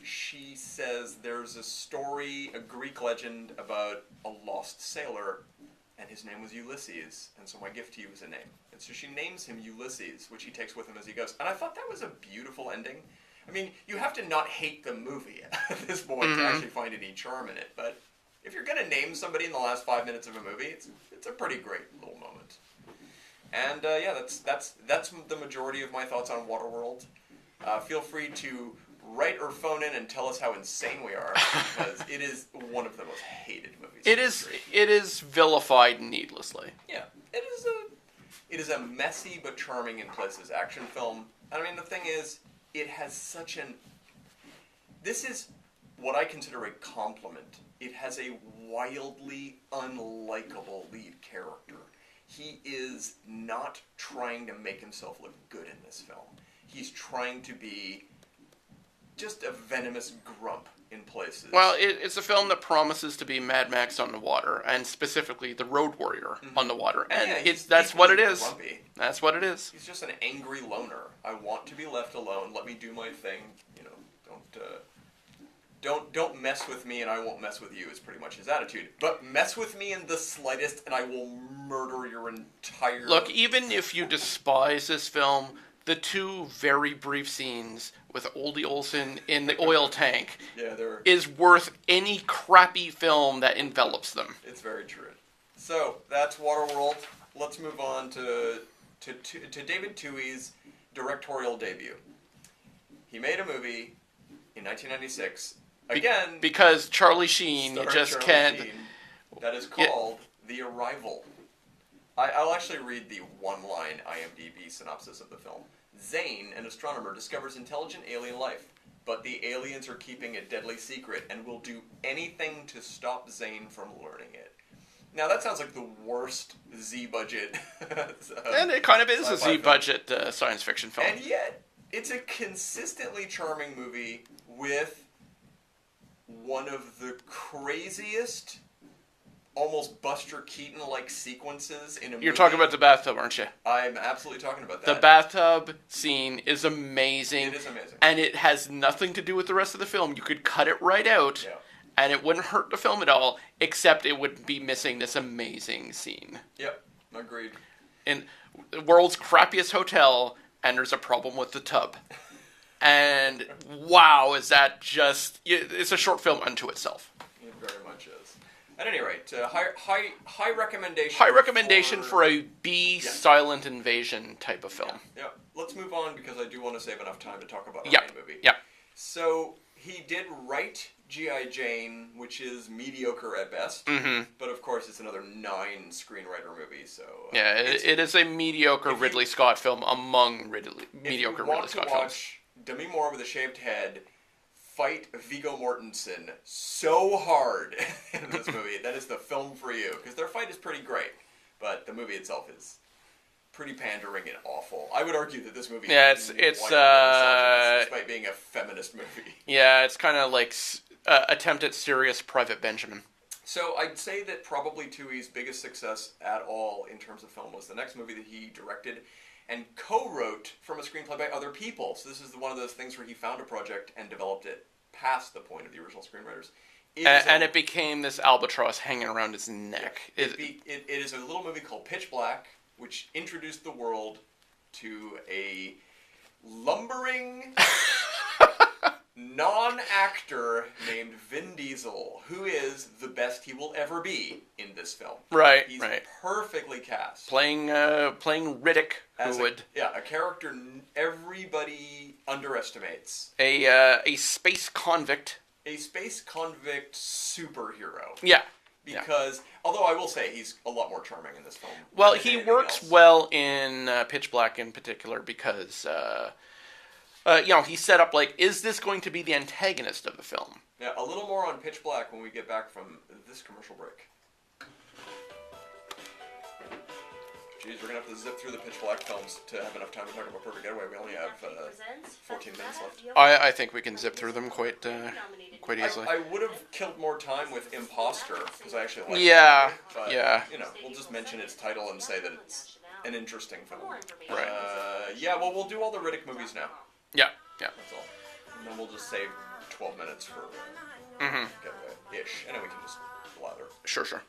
she says there's a story, a Greek legend about a lost sailor, and his name was Ulysses, and so my gift to you is a name. And so she names him Ulysses, which he takes with him as he goes. And I thought that was a beautiful ending. I mean, you have to not hate the movie at this point to actually find any charm in it, but if you're going to name somebody in the last 5 minutes of a movie, it's a pretty great little moment. And that's the majority of my thoughts on Waterworld. Feel free to write or phone in and tell us how insane we are, because it is one of the most hated movies. It is vilified needlessly. Yeah, it is a messy but charming in places action film. I mean, the thing is, it has such an... This is what I consider a compliment. It has a wildly unlikable lead character. He is not trying to make himself look good in this film. He's trying to be just a venomous grump in places. Well, it's a film that promises to be Mad Max on the water, and specifically the Road Warrior on the water. And yeah, that's he's what it really is. grumpy. That's what it is. He's just an angry loner. I want to be left alone. Let me do my thing. You know, don't mess with me, and I won't mess with you. Is pretty much his attitude. But mess with me in the slightest, and I will murder your entire. Look, even if you despise this film, the two very brief scenes with Oldie Olsen in the oil tank is worth any crappy film that envelops them. It's very true. So that's Waterworld. Let's move on to David Twohy's directorial debut. He made a movie in 1996. Again, because Charlie Sheen can't. Sheen, that is called The Arrival. I'll actually read the one-line IMDb synopsis of the film. Zane, an astronomer, discovers intelligent alien life, but the aliens are keeping a deadly secret and will do anything to stop Zane from learning it. Now that sounds like the worst Z-budget. And it kind of is a Z-budget science fiction film. And yet, it's a consistently charming movie with one of the craziest, almost Buster Keaton-like sequences in a movie. You're talking about the bathtub, aren't you? I'm absolutely talking about that. The bathtub scene is amazing. It is amazing. And it has nothing to do with the rest of the film. You could cut it right out, and it wouldn't hurt the film at all, except it would be missing this amazing scene. Yep, agreed. In the world's crappiest hotel, and there's a problem with the tub. And wow, is that just... It's a short film unto itself. It very much is. At any rate, high recommendation. High recommendation for a B silent invasion type of film. Yeah. Let's move on because I do want to save enough time to talk about our main movie. Yeah. So he did write G.I. Jane, which is mediocre at best. Mm-hmm. But of course, it's another 9-screenwriter movie. So it is a mediocre Ridley Scott film among mediocre Ridley Scott films. Watch Demi Moore with a shaved head fight Viggo Mortensen so hard in this movie. That is the film for you. Because their fight is pretty great. But the movie itself is pretty pandering and awful. I would argue that this movie is despite being a feminist movie. Yeah, it's kind of like attempt at serious Private Benjamin. So I'd say that probably Twohy's biggest success at all in terms of film was the next movie that he directed and co-wrote from a screenplay by other people. So this is one of those things where he found a project and developed it past the point of the original screenwriters. It became this albatross hanging around his neck. It is a little movie called Pitch Black, which introduced the world to a lumbering non-actor named Vin Diesel, who is the best he will ever be in this film. Right, He's perfectly cast. Playing Riddick, a character everybody underestimates. A space convict. A space convict superhero. Yeah. Because, although I will say he's a lot more charming in this film. Well, he works well in Pitch Black in particular because, he's set up like, is this going to be the antagonist of the film? Yeah, a little more on Pitch Black when we get back from this commercial break. Jeez, we're going to have to zip through the Pitch Black films to have enough time to talk about Perfect Getaway. We only have 14 minutes left. I think we can zip through them quite easily. I would have killed more time with Imposter, because I actually like it. But, we'll just mention its title and say that it's an interesting film. Right. We'll do all the Riddick movies now. Yeah. That's all. And then we'll just save 12 minutes for Getaway-ish, and then we can just blather. Sure.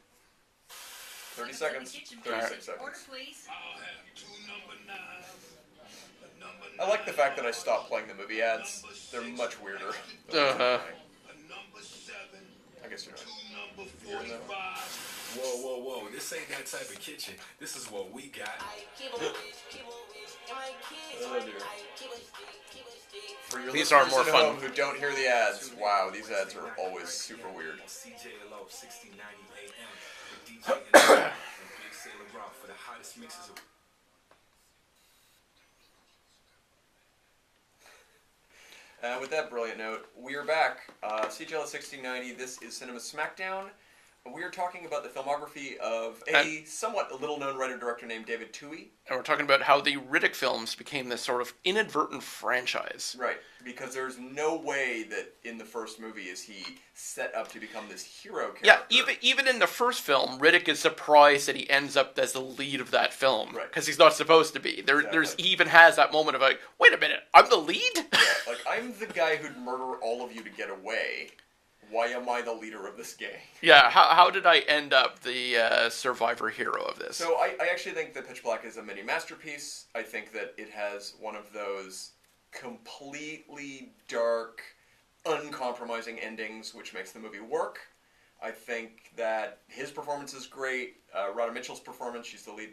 30 seconds. 36 seconds. I like the fact that I stopped playing the movie ads. They're much weirder. I guess you're not. Hearing them. Whoa. This ain't that type of kitchen. This is what we got. Oh, dear. For your These are more listeners at fun. home who don't hear the ads, wow, these ads are always super weird. CJLO 1690 AM with DJ and Big Sailor Rock for the hottest mixes of... With that brilliant note, we are back. CGL 1690, this is Cinema Smackdown. We are talking about the filmography of a somewhat little-known writer-director named David Twohy. And we're talking about how the Riddick films became this sort of inadvertent franchise. Right, because there's no way that in the first movie is he set up to become this hero character. Yeah, even in the first film, Riddick is surprised that he ends up as the lead of that film. Right. Because he's not supposed to be. Exactly. He even has that moment of like, wait a minute, I'm the lead? Yeah, like, I'm the guy who'd murder all of you to get away. Why am I the leader of this gang? Yeah, how did I end up the survivor hero of this? So I actually think that Pitch Black is a mini masterpiece. I think that it has one of those completely dark, uncompromising endings, which makes the movie work. I think that his performance is great. Rhoda Mitchell's performance, she's the lead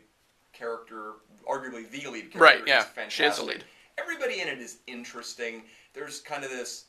character, arguably the lead character, right, yeah, is fantastic. she is the lead. Everybody in it is interesting. There's kind of this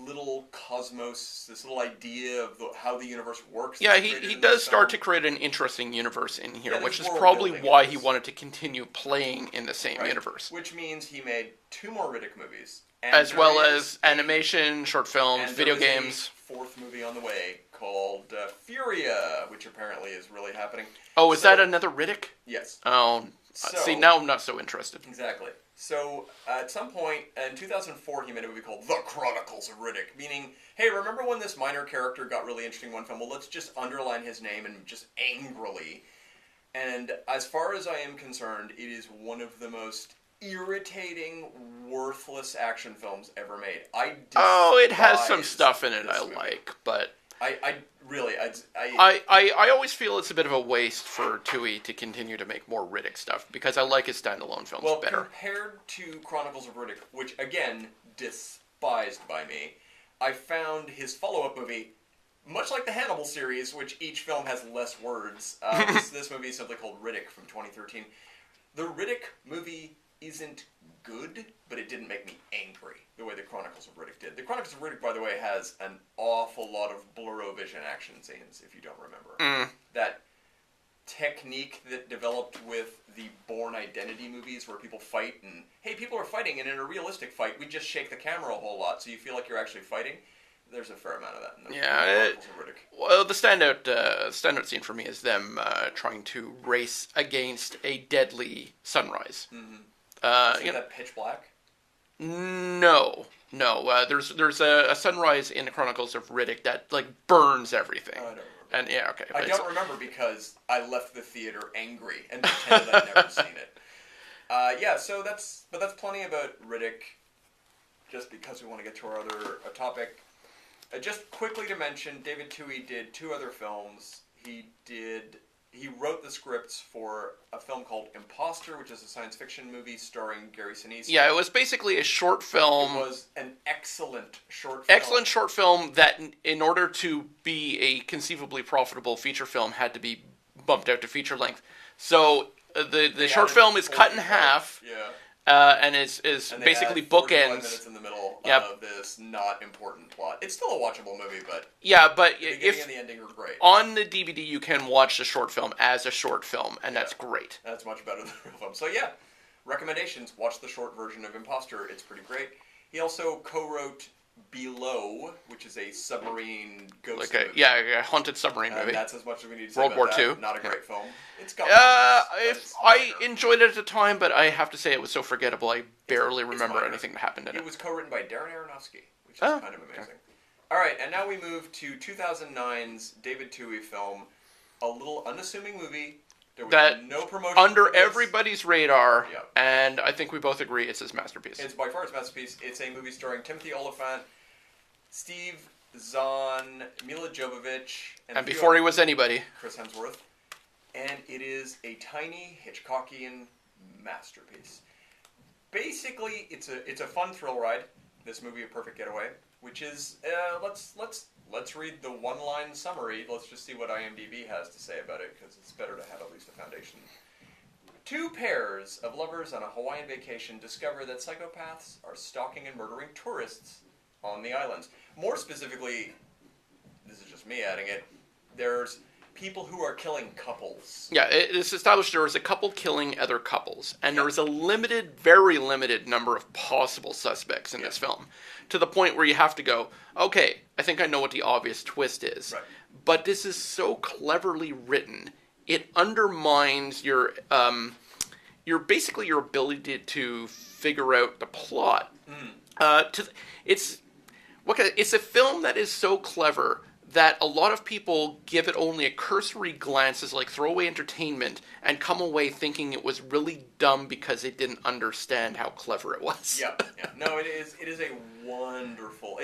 little cosmos, this little idea of how the universe works. Yeah, he does start to create an interesting universe in here, Yeah, which is world probably building why in he this. wanted to continue playing in the same Right. universe. Which means he made 2 more Riddick movies. And As there well is as animation, short films, and video there is games. a 4th movie on the way called Furia, which apparently is really happening. Oh, is So- that another Riddick? Yes. Oh, So- see, now I'm not so interested. Exactly. So, at some point, in 2004, he made a movie called The Chronicles of Riddick, meaning, hey, remember when this minor character got really interesting in one film? Well, let's just underline his name and just angrily. And as far as I am concerned, it is one of the most irritating, worthless action films ever made. Oh, it has some despise stuff in it this I movie. like, but I I always feel it's a bit of a waste for Toohey to continue to make more Riddick stuff, because I like his standalone films well, better. compared to Chronicles of Riddick, which, again, despised by me, I found his follow-up movie, much like the Hannibal series, which each film has less words. This movie is simply called Riddick from 2013. The Riddick movie isn't good, but it didn't make me angry the way the Chronicles of Riddick did. The Chronicles of Riddick, by the way, has an awful lot of blurrovision action scenes, if you don't remember. That technique that developed with the Bourne Identity movies where people fight and, hey, people are fighting, and in a realistic fight, we just shake the camera a whole lot so you feel like you're actually fighting. There's a fair amount of that in the Chronicles of Riddick. Well, the standout scene for me is them trying to race against a deadly sunrise. Is that Pitch Black? No. There's a sunrise in the Chronicles of Riddick that like burns everything. I don't remember. And yeah, okay. I don't remember because I left the theater angry and pretended I'd never seen it. So that's plenty about Riddick. Just because we want to get to our other topic, just quickly to mention, David Twohy did 2 other films. He wrote the scripts for a film called Imposter, which is a science fiction movie starring Gary Sinise. Yeah, it was basically a short film. It was an excellent short film. Excellent short film that, in order to be a conceivably profitable feature film, had to be bumped out to feature length. So the short added film is cut in 45. half, and is And they basically add 45 bookends. minutes in the middle Yep. of this not important plot. It's still a watchable movie, but Yeah, but the beginning if and the ending are great. on the DVD you can watch the short film as a short film, and that's great. That's much better than the real film. So yeah, recommendations. Watch the short version of Imposter. It's pretty great. He also co-wrote Below, which is a submarine ghost movie. A haunted submarine movie. And that's as much as we need to say World about War that. II. Not a great film. It's got I enjoyed it at the time, but I have to say it was so forgettable. I barely remember minor. anything that happened in It it. was co-written by Darren Aronofsky, which is Oh, kind of amazing. All right, and now we move to 2009's David Twohy film, a little unassuming movie. There was That no promotion Under for this. everybody's radar, Yep. and I think we both agree it's his masterpiece. It's by far his masterpiece. It's a movie starring Timothy Olyphant, Steve Zahn, Mila Jovovich, and before he was anybody. Chris Hemsworth. And it is a tiny Hitchcockian masterpiece. Basically, it's a fun thrill ride. This movie, A Perfect Getaway, which is let's read the one-line summary. Let's just see what IMDb has to say about it, because it's better to have at least a foundation. 2 pairs of lovers on a Hawaiian vacation discover that psychopaths are stalking and murdering tourists on the islands. More specifically, this is just me adding it, there's people who are killing couples. Yeah, it's established there is a couple killing other couples, and there is a limited, very limited number of possible suspects in this film, to the point where you have to go, okay, I think I know what the obvious twist is. Right. But this is so cleverly written, it undermines your basically your ability to figure out the plot. It's a film that is so clever that a lot of people give it only a cursory glance as like throwaway entertainment and come away thinking it was really dumb because they didn't understand how clever it was. Yeah. No, it is. It is a wonderful.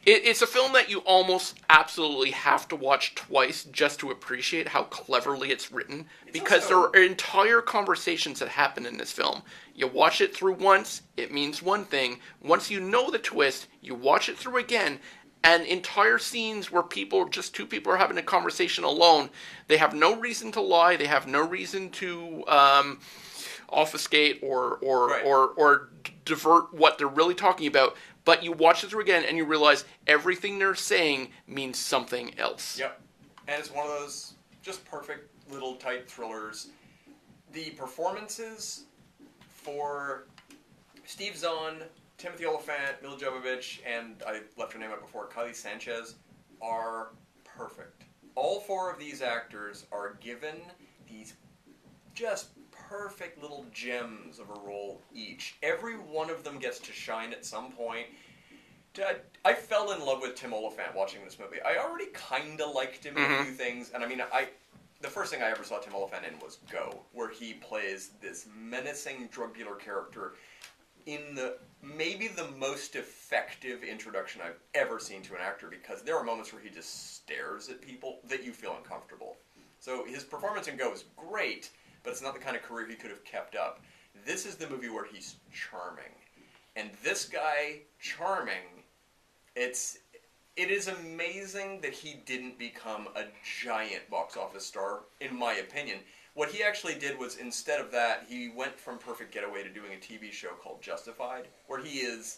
It's a film that you almost absolutely have to watch twice just to appreciate how cleverly it's written, because there are entire conversations that happen in this film. You watch it through once, it means one thing. Once you know the twist, you watch it through again, and entire scenes where two people are having a conversation alone, they have no reason to lie, they have no reason to obfuscate or divert what they're really talking about. But you watch it through again and you realize everything they're saying means something else. Yep. And it's one of those just perfect little tight thrillers. The performances for Steve Zahn, Timothy Olyphant, Mila Jovovich, and I left her name out before, Kylie Sanchez, are perfect. All four of these actors are given these just perfect little gems of a role each. Every one of them gets to shine at some point. I fell in love with Tim Olyphant watching this movie. I already kind of liked him in a few things, and I mean, the first thing I ever saw Tim Olyphant in was Go, where he plays this menacing drug dealer character in maybe the most effective introduction I've ever seen to an actor, because there are moments where he just stares at people that you feel uncomfortable. So his performance in Go is great, but it's not the kind of career he could have kept up. This is the movie where he's charming. And this guy, charming, it is amazing that he didn't become a giant box office star, in my opinion. What he actually did was, instead of that, he went from Perfect Getaway to doing a TV show called Justified, where he is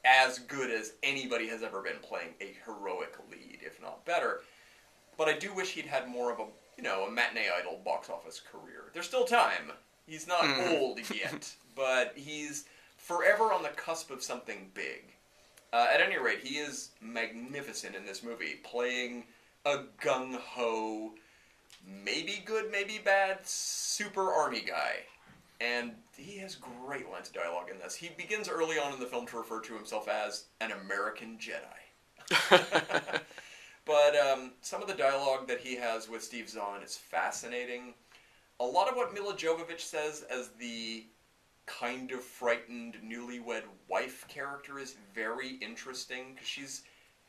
as good as anybody has ever been playing a heroic lead, if not better. But I do wish he'd had more of a matinee idol box office career. There's still time. He's not old yet, but he's forever on the cusp of something big. At any rate, he is magnificent in this movie, playing a gung-ho, maybe good, maybe bad, super army guy. And he has great lines of dialogue in this. He begins early on in the film to refer to himself as an American Jedi. But some of the dialogue that he has with Steve Zahn is fascinating. A lot of what Mila Jovovich says as the kind of frightened newlywed wife character is very interesting, because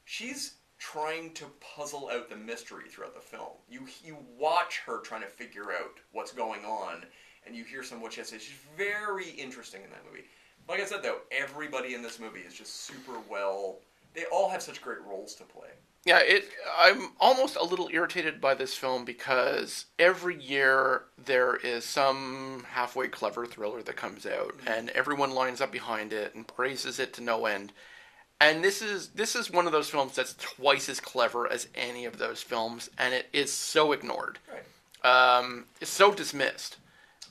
she's trying to puzzle out the mystery throughout the film. You watch her trying to figure out what's going on, and you hear some of what she has to say. She's very interesting in that movie. Like I said, though, everybody in this movie is just super well. They all have such great roles to play. Yeah, I'm almost a little irritated by this film because every year there is some halfway clever thriller that comes out, and everyone lines up behind it and praises it to no end. And this is one of those films that's twice as clever as any of those films, and it is so ignored. Right. It's so dismissed.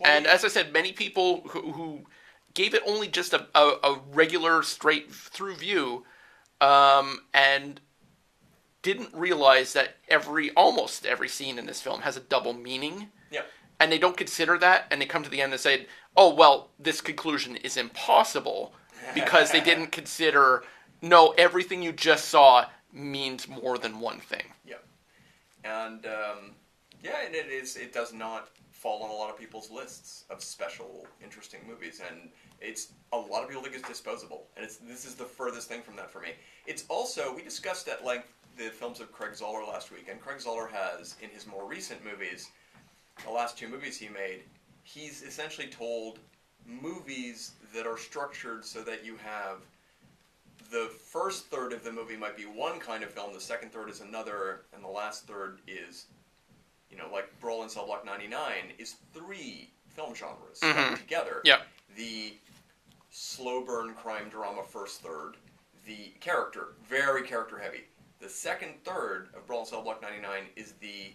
Well, and as I said, many people who gave it only just a regular straight-through view, and didn't realize that almost every scene in this film has a double meaning. Yeah. And they don't consider that, and they come to the end and say, oh, well, this conclusion is impossible, because they didn't consider, no, everything you just saw means more than one thing. Yeah. And, and it does not fall on a lot of people's lists of special, interesting movies, and a lot of people think it's disposable, and this is the furthest thing from that for me. It's also, we discussed at length the films of Craig Zoller last week, and Craig Zoller has, in his more recent movies, the last two movies he made, he's essentially told movies that are structured so that you have the first third of the movie might be one kind of film, the second third is another, and the last third is, like Brawl in Cell Block 99, is three film genres together. Yeah. The slow burn crime drama first third, the character, very character heavy. The second third of Brawl in Cell Block 99 is the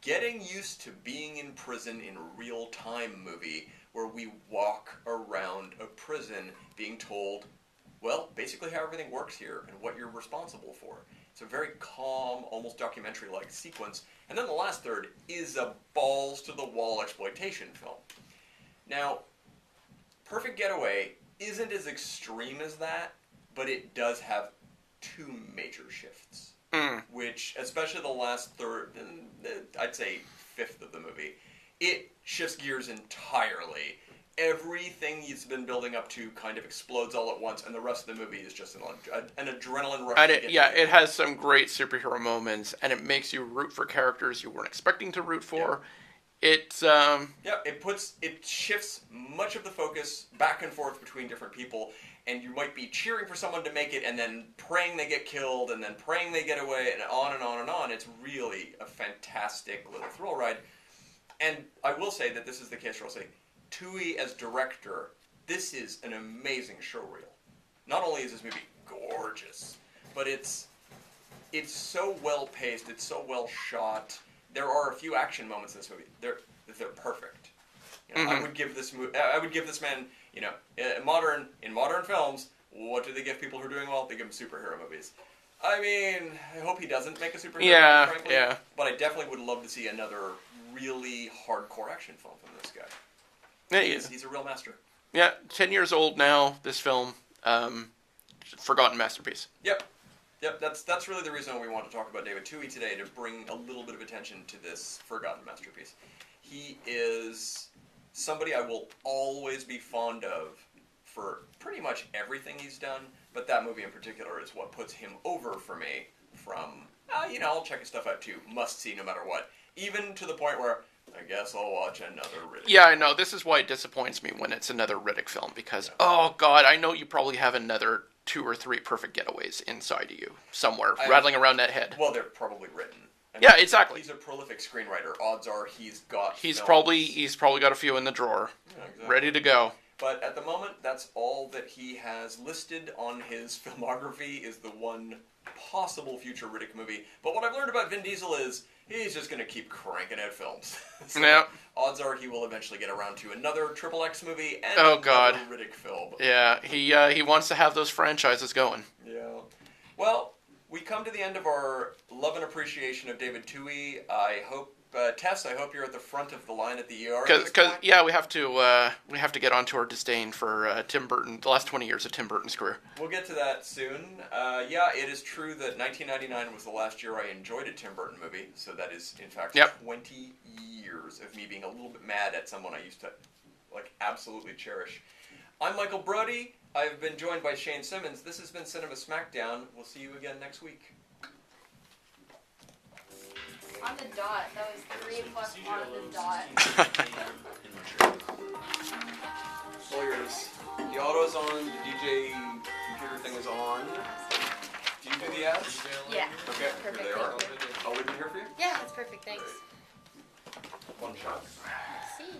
getting used to being in prison in real time movie where we walk around a prison being told, well, basically how everything works here and what you're responsible for. It's a very calm, almost documentary-like sequence. And then the last third is a balls-to-the-wall exploitation film. Now, Perfect Getaway isn't as extreme as that, but it does have two major shifts. Which, especially the last third, I'd say fifth of the movie, it shifts gears entirely. Everything he's been building up to kind of explodes all at once, and the rest of the movie is just an adrenaline rush. And it has some great superhero moments, and it makes you root for characters you weren't expecting to root for. Yeah. It shifts much of the focus back and forth between different people, and you might be cheering for someone to make it, and then praying they get killed, and then praying they get away, and on and on and on. It's really a fantastic little thrill ride. And I will say that this is the case where I'll say, Twohy as director, this is an amazing showreel. Not only is this movie gorgeous, but it's so well paced, it's so well shot. There are a few action moments in this movie. They're perfect. You know, I would give this man, you know, in modern films, what do they give people who are doing well? They give them superhero movies. I mean, I hope he doesn't make a superhero movie, frankly. Yeah. But I definitely would love to see another really hardcore action film from this guy. Yeah, He's a real master. Yeah, 10 years old now, this film. Forgotten masterpiece. Yep, that's really the reason we want to talk about David Twohy today, to bring a little bit of attention to this forgotten masterpiece. He is somebody I will always be fond of for pretty much everything he's done, but that movie in particular is what puts him over for me from, I'll check his stuff out too, must see no matter what. Even to the point where I guess I'll watch another Riddick. Yeah, I know. This is why it disappoints me when it's another Riddick film, because, oh God, I know you probably have another 2 or 3 Perfect Getaways inside of you, somewhere, rattling around that head. Well, they're probably written. Yeah, exactly. He's a prolific screenwriter. Odds are he's got He's films. probably got a few in the drawer, ready to go. But at the moment, that's all that he has listed on his filmography is the one possible future Riddick movie. But what I've learned about Vin Diesel is he's just going to keep cranking out films. So yeah. Odds are he will eventually get around to another XXX movie and God. Riddick film. Yeah, he wants to have those franchises going. Yeah. Well, we come to the end of our love and appreciation of David Twohy. I hope, Tess, I hope you're at the front of the line at the ER. Because we have to get onto our disdain for Tim Burton, the last 20 years of Tim Burton's career. We'll get to that soon. It is true that 1999 was the last year I enjoyed a Tim Burton movie. So that is, in fact, 20 years of me being a little bit mad at someone I used to absolutely cherish. I'm Michael Brody. I've been joined by Shane Simmons. This has been Cinema Smackdown. We'll see you again next week. On the dot. That was 3 o'clock on the dot. Sawyers, the auto's on, the DJ computer thing is on. Do you do the ads? Yeah. Okay, Perfect, here they are. thank you. I'll leave them here for you. Yeah, that's perfect. Thanks. One shot. See.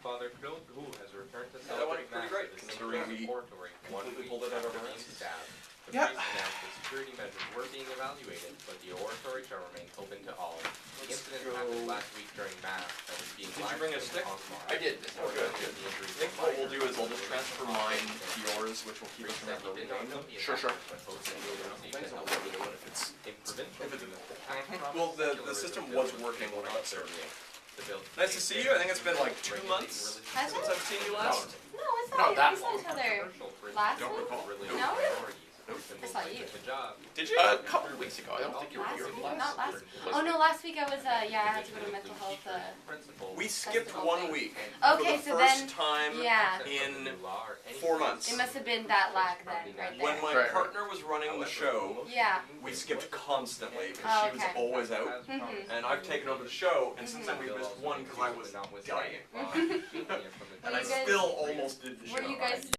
Father Phil Gu has returned to Yeah, that went celebrate pretty Mass great, at the considering St. we Laboratory 1 completely week pulled it out of after our being asses. stabbed. The Yeah. priest announced that security measures were being evaluated, but the oratory shall remain open to all. The incident happened last week during Mass that was being Did you bring a stick? I did. Oh, good. I think what we'll do is I'll just transfer mine to yours, which will keep us from having to rename them. Sure. Well, the system was working when I got started. Nice to see you. I think it's been like 2 months Has since it? I've seen you last. No, it's Not not. that We saw each other last Don't week. recall. No? I saw you. Did you? A couple of weeks ago. I don't think you were Last here week? last. Not last. Oh no, last week I was. I had to go to mental health. We skipped 1 week. Okay, for so the first then. time Yeah. in 4 months. It must have been that lag then, right When there. my Right. partner was running the show, Yeah. we skipped constantly because Oh, she was okay. always out. Mhm. And I've taken over the show, and since then we've missed one because I was dying. Were And I you guys- still almost did the show. Were you guys